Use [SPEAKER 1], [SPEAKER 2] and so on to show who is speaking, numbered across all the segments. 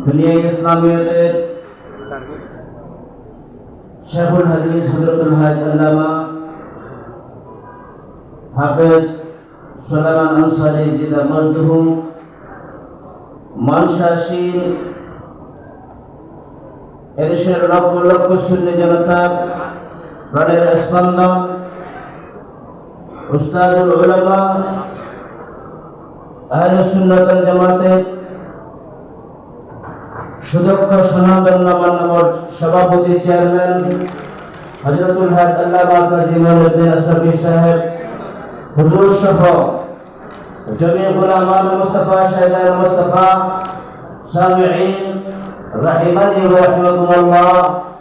[SPEAKER 1] দুনিয়া ইসলামিয়াতের শেখুল হাদিস হযরতুল হাজ আল্লামা হাফেজ সুলাইমান আনসারী জিদা মজদুহুম মানসাশীল এদেশের লক্ষ লক্ষ সুন্নি জনতা প্রাণের স্পন্দন উস্তাদুল উলামা আহলে সুন্নাত ওয়াল জামাতের সুদক্ষ সনাতন মানবর সভাপতি চেয়ারম্যান হযরতুল হাজ আল্লামা কাজী মুঈনুদ্দিন আশরাফী সাহেব হুজুর সহ জমিয়ে উলামায়ে মুস্তাফা শাহেদায়ে মুস্তাফা সামিঈন রাহিমানি ওয়া রাহিমাকুমুল্লাহ।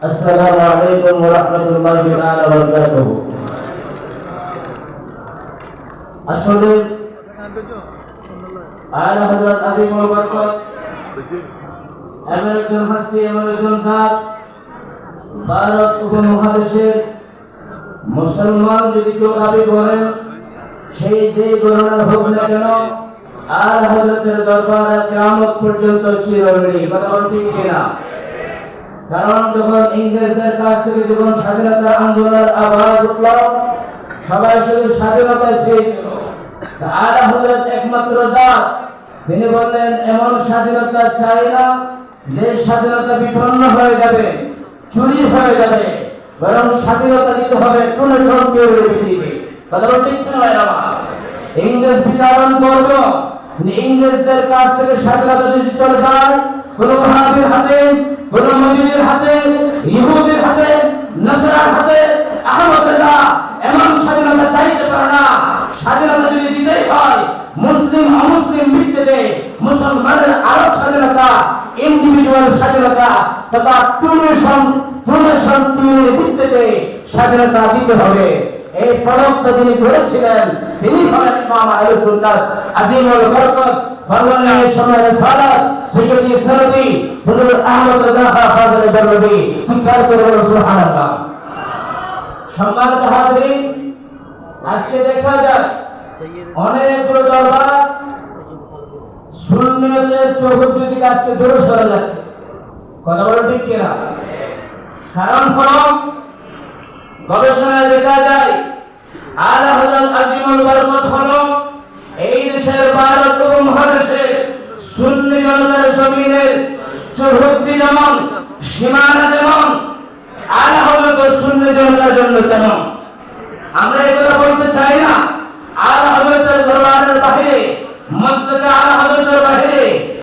[SPEAKER 1] আসসালামু আলাইকুম ওয়া রাহমাতুল্লাহি তাআলা ওয়া বারাকাতুহু। আসলে আলা হযরত আযীমুল বরকত এমন একজন হাস্তি, এমন একজন জাত, ভারত উপমহাদেশের মুসলমান যদি কেউ দাবি করেন সেই যে ধরনের হোক না কেন আর হযরতের দরবারে কিয়ামত পর্যন্ত চিরঋণী। কথা ঠিক কিনা? কারণ যখন ইংরেজদের কাছ থেকে যখন স্বাধীনতার আন্দোলনের আওয়াজ উঠল, সবাই শুধু স্বাধীনতা চেয়েছিল। আর হযরত একমাত্র জাত, তিনি বললেন এমন স্বাধীনতা চাই না যে স্বাধীনতা বিপন্ন হয়ে যাবে, চুরি হয়ে যাবে, বরং স্বাধীনতা দিতে হবে কোন সংকের ভিত্তিতে। কথা ঠিক না? ইংরেজ বিতাড়ন করব, ইংরেজদের কাছ থেকে স্বাধীনতা যদি চলে যায় কোন ওহাবীর হাতে, কোন মজুরির হাতে, ইহুদির হাতে, নাসারার হাতে, আহমদুল্লাহ এমন স্বাধীনতা চাইতে পারে না। স্বাধীনতা যদি দিতেই হয় মুসলিম অমুসলিম ভিত্তিতে, মুসলমানের আরব স্বাধীনতা, ইন্ডিভিজুয়াল স্বাধীনতা তথা টুনেশন ভিত্তিতে স্বাধীনতা দিতে হবে। এই পরবর্তী যিনি করেছিলেন তিনি হলেন ইমাম আহলে সুন্নাত আযীমুল বরকত ফরমানের সময়ের সালাত সৈয়দি সরদি হুজুর আহমদ রাজা ফাজলে বরলভী। চিৎকার করে বলুন সুবহানাল্লাহ। সম্মানিত হাজরিন, আজকে দেখা যায় অনেকগুলো দরবার সুন্নিয়তের চৌহদ্দি থেকে আজকে দূরে সরে যাচ্ছে। কথা বলেন ঠিক কিনা? কারণ হলো গবেষণায় দেখা যায় আলা হযরত আযীমুল বরকত হলো এই দেশের ভারত উপমহাদেশের সুন্নি জনতার জমিনের চৌহদ্দি যেমন, সীমানা যেমন, আলা হযরত সুন্নি জনতার জন্য তেমন। আমরা এই কথা বলতে চাই না আলা হযরতের দরবারের বাইরে, মসজিদে আলা হযরতের বাইরে